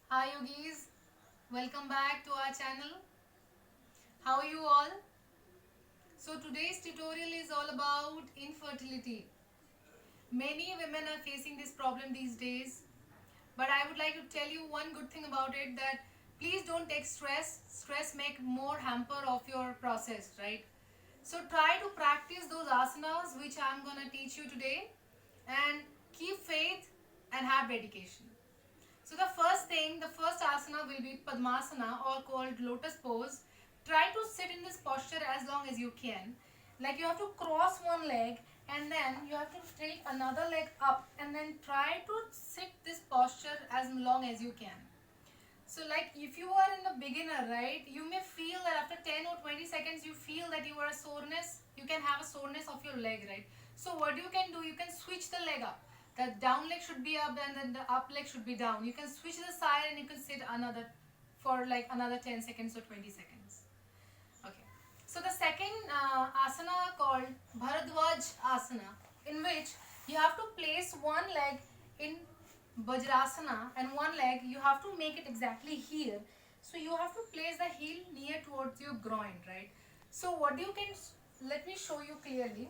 Hi yogis, welcome back to our channel. How are you all? So today's tutorial is all about infertility. Many women are facing this problem these days, but I would like to tell you one good thing about it, that please don't take stress. Stress make more hamper of your process, right? So try to practice those asanas which I'm gonna teach you today, and keep faith and have dedication. So the first asana will be Padmasana, or called lotus pose. Try to sit in this posture as long as you can. Like, you have to cross one leg and then you have to take another leg up and then try to sit this posture as long as you can. So like, if you are in the beginner, right, you may feel that after 10 or 20 seconds you feel that you are a soreness, you can have a soreness of your leg, right? So what you can do, you can switch the leg up. The down leg should be up and then the up leg should be down. You can switch the side and you can sit another for like another 10 seconds or 20 seconds. Okay. So the second asana called Bharadwaj asana, in which you have to place one leg in Vajrasana and one leg you have to make it exactly here. So you have to place the heel near towards your groin, right? So what you can, let me show you clearly.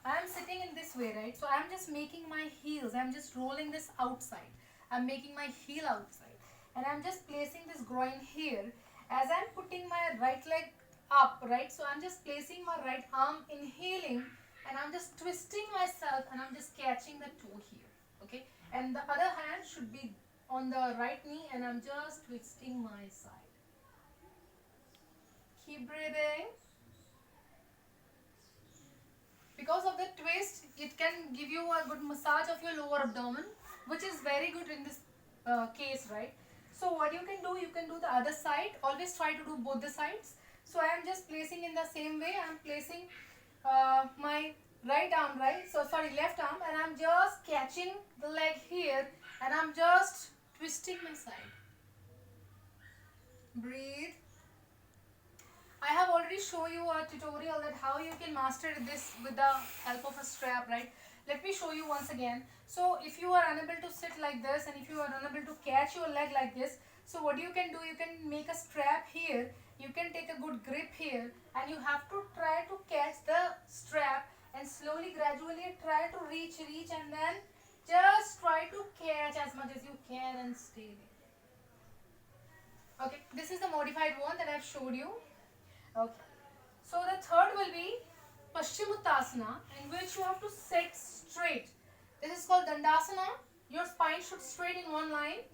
I am sitting in this way, right? So I am just making my heels, I am just rolling this outside. I am making my heel outside and I am just placing this groin here as I am putting my right leg up, right? So I'm just placing my right arm, inhaling, and I'm just twisting myself and I'm just catching the toe here, okay? And the other hand should be on the right knee and I'm just twisting my side. Keep breathing. Because of the twist, it can give you a good massage of your lower abdomen, which is very good in this case, right? So what you can do the other side. Always try to do both the sides. So I am just placing in the same way. I am placing my right arm, right? So sorry, left arm, and I'm just catching the leg here, and I'm just twisting my side. Breathe. I have already shown you a tutorial that how you can master this with the help of a strap, right? Let me show you once again. So if you are unable to sit like this and if you are unable to catch your leg like this, so what you can do, you can make a strap here. You can take a good grip here and you have to try to catch the strap and slowly, gradually try to reach and then just try to catch as much as you can and stay there. Okay, this is the modified one that I've showed you. Okay. So the third will be Paschimottanasana, in which you have to sit straight. This is called Dandasana. Your spine should straight in one line.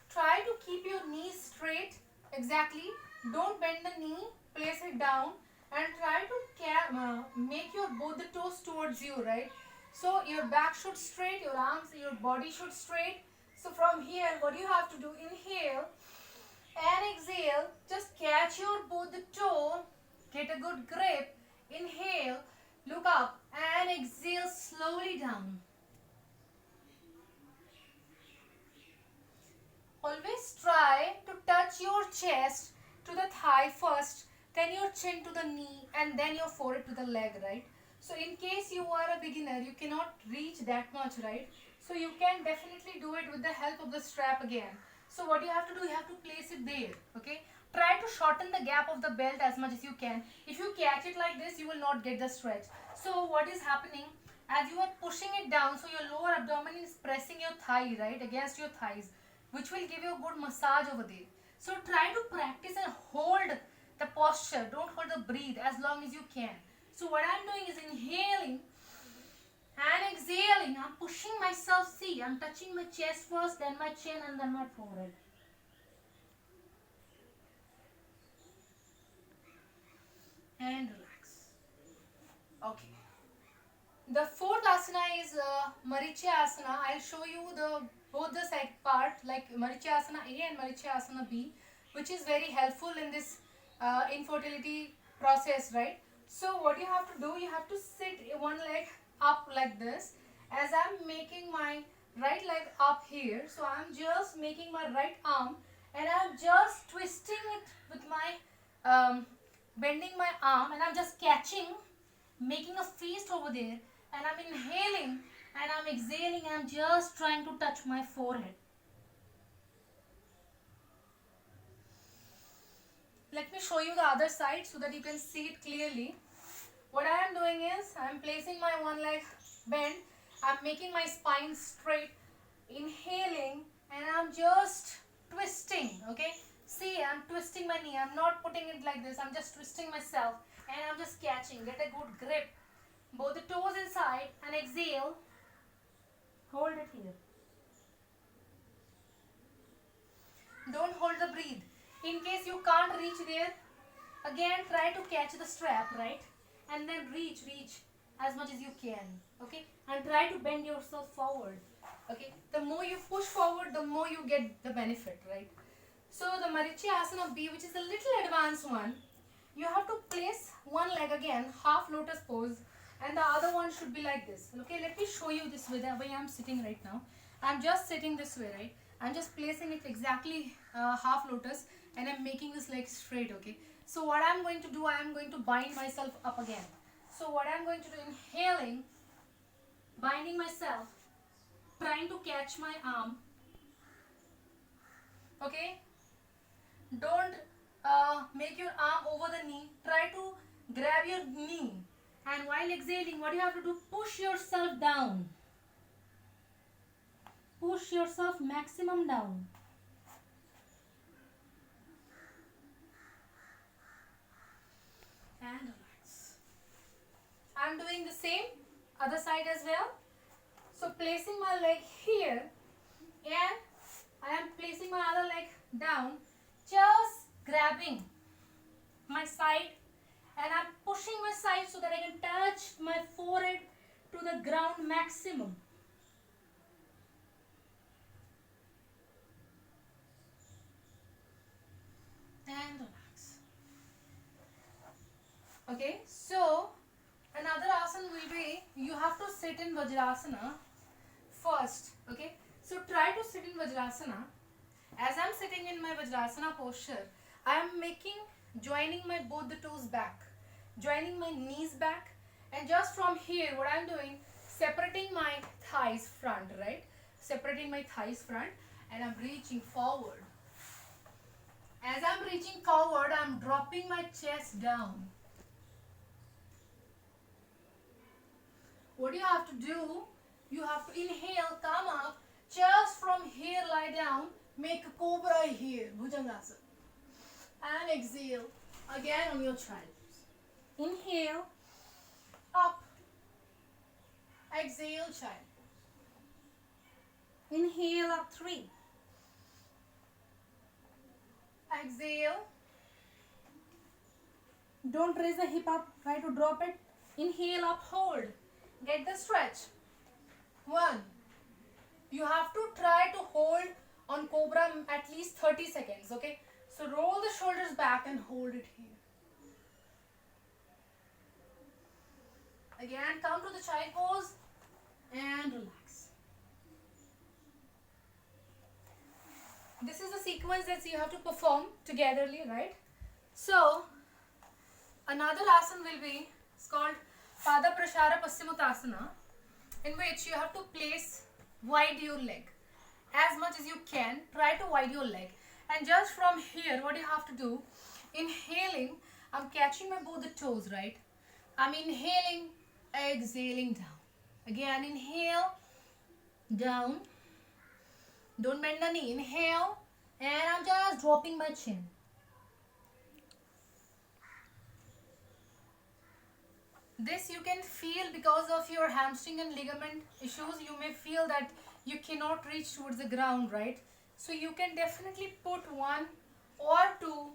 Try to keep your knees straight. Exactly. Don't bend the knee. Place it down and try to make your both the toes towards you, right? So your back should straight, your arms, your body should straight. So from here, what you have to do, inhale and exhale. Just catch your both the toe. Get a good grip. Inhale, look up, and exhale slowly down. Always try to touch your chest to the thigh first, then your chin to the knee, and then your forehead to the leg, right? So in case you are a beginner, you cannot reach that much, right? So you can definitely do it with the help of the strap again. So what you have to do, you have to place it there, okay? Try to shorten the gap of the belt as much as you can. If you catch it like this, you will not get the stretch. So what is happening, as you are pushing it down, so your lower abdomen is pressing your thigh, right, against your thighs, which will give you a good massage over there. So try to practice and hold the posture. Don't hold the breathe as long as you can. So what I'm doing is inhaling and exhaling. I'm pushing myself. See, I'm touching my chest first, then my chin, and then my forehead. And relax. Okay. The fourth asana is Marichya-asana. I'll show you the both the side part, like Marichya-asana A and Marichya-asana B, which is very helpful in this infertility process, right? So what you have to do, you have to sit one leg up like this, as I'm making my right leg up here. So I'm just making my right arm and I'm just twisting it with my bending my arm, and I'm just catching, making a feast over there, and I'm inhaling and I'm exhaling and I'm just trying to touch my forehead. let me show you the other side so that you can see it clearly. What I am doing is I am placing my one leg bent. I am making my spine straight, inhaling, and I am just twisting. Okay, see, I am twisting my knee. I am not putting it like this. I am just twisting myself and I am just catching. Get a good grip. Both the toes inside and exhale. Hold it here. Don't hold the breathe. In case you can't reach there, again try to catch the strap, right? And then reach as much as you can. Okay? And try to bend yourself forward. Okay? The more you push forward, the more you get the benefit, right? So the Marichi Asana B, which is a little advanced one, you have to place one leg again, half lotus pose, and the other one should be like this. Okay, let me show you this way, the way I'm sitting right now. I'm just sitting this way, right? I'm just placing it exactly half lotus and I'm making this leg straight, okay? So what I'm going to do, I am going to bind myself up again. So what I'm going to do, inhaling, binding myself, trying to catch my arm, okay? Don't make your arm over the knee. Try to grab your knee. And while exhaling, what you have to do, push yourself down. Push yourself maximum down. And relax. I am doing the same, other side as well. So placing my leg here and I am placing my other leg down, just grabbing my side and I'm pushing my side so that I can touch my forehead to the ground maximum. And relax. Okay, so another asana will be, you have to sit in Vajrasana first. Okay, so try to sit in Vajrasana. As I'm sitting in my Vajrasana posture, I am joining my both the toes back, joining my knees back, and just from here, what I'm doing, separating my thighs front, right? Separating my thighs front, and I'm reaching forward. As I'm reaching forward, I'm dropping my chest down. What you have to do, you have to inhale, come up, just from here lie down, make a cobra here, Bhujangasana. And exhale, again on your child. Inhale, up, exhale, child. Inhale, up 3. Exhale. Don't raise the hip up, try to drop it. Inhale, up, hold. Get the stretch. 1. You have to try to hold on cobra at least 30 seconds, okay? So roll the shoulders back and hold it here. Again, come to the child pose and relax. This is the sequence that you have to perform togetherly, right? So, another asana will be, it's called Pada Prashara Paschimottanasana, in which you have to place wide your leg. As much as you can, try to wide your leg. And just from here, what you have to do, inhaling, I'm catching my both the toes, right? I'm inhaling, exhaling down. Again, inhale, down. Don't bend the knee. Inhale, and I'm just dropping my chin. This you can feel because of your hamstring and ligament issues. You may feel that you cannot reach towards the ground, right? So you can definitely put 1 or 2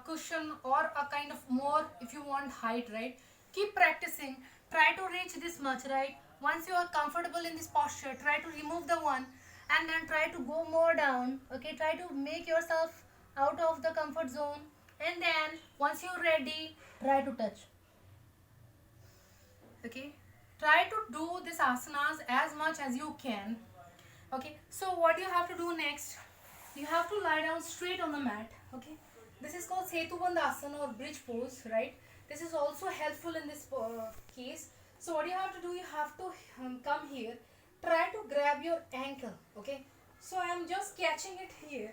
cushion or a kind of more if you want height, right? Keep practicing. Try to reach this much, right? Once you are comfortable in this posture, try to remove the one and then try to go more down. Okay, try to make yourself out of the comfort zone, and then once you're ready, try to touch. Okay, try to do this asanas as much as you can. Okay, so what you have to do next, you have to lie down straight on the mat. Okay, this is called Setu Bandhasana or bridge pose, right? This is also helpful in this case. So what you have to do, you have to come here, try to grab your ankle. Okay, so I am just catching it here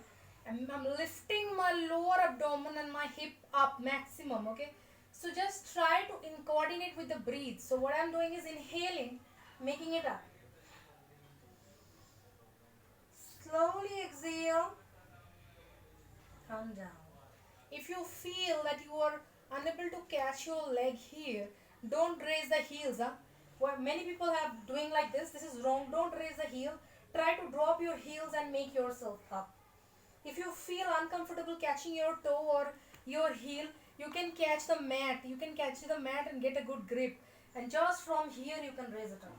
I'm lifting my lower abdomen and my hip up maximum, okay? So just try to coordinate with the breathe. So what I'm doing is inhaling, making it up. Slowly exhale, come down. If you feel that you are unable to catch your leg here, don't raise the heels. What many people have doing like this is wrong. Don't raise the heel. Try to drop your heels and make yourself up. If you feel uncomfortable catching your toe or your heel, you can catch the mat. You can catch the mat and get a good grip. And just from here you can raise it up.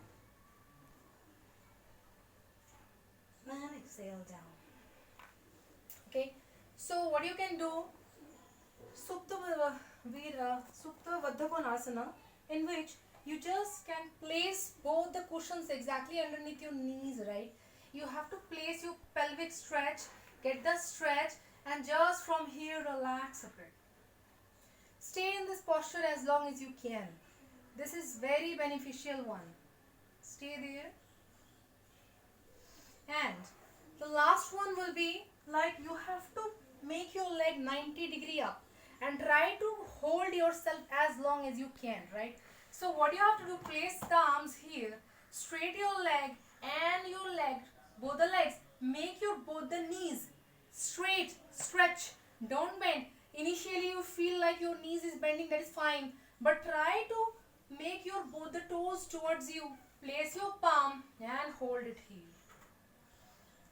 And exhale down. Okay. So what you can do, Supta Vaddhakonasana, in which you just can place both the cushions exactly underneath your knees, right? You have to place your pelvic stretch, get the stretch, and just from here relax a bit. Stay in this posture as long as you can. This is very beneficial one. Stay there. And the last one will be like you have to make your leg 90-degree up and try to hold yourself as long as you can, right? So what you have to do, place the arms here, straight your leg and your leg, both the legs, make your both the knees straight, stretch, don't bend. Initially you feel like your knees is bending, that is fine, but try to make your both the toes towards you, place your palm and hold it here.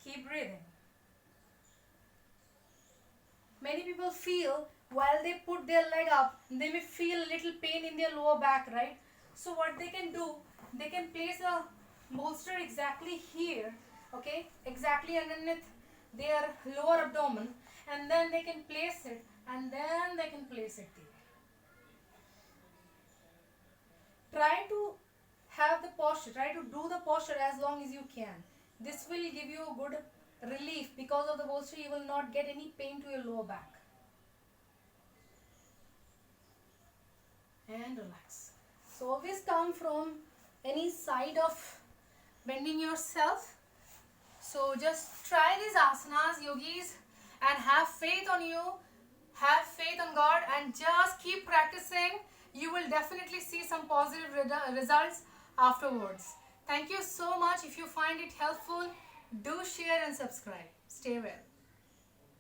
Keep breathing. Many people feel while they put their leg up, they may feel a little pain in their lower back, right? So what they can do, they can place a bolster exactly here, okay, exactly underneath their lower abdomen, and then they can place it, and then they can place it there. Try to have the posture, try to do the posture as long as you can. This will give you a good relief. Because of the bolster you will not get any pain to your lower back. And relax. So always come from any side of bending yourself. So just try these asanas, yogis, and have faith on you, have faith on God, and just keep practicing. You will definitely see some positive results afterwards. Thank you so much. If you find it helpful, do share and subscribe. Stay well.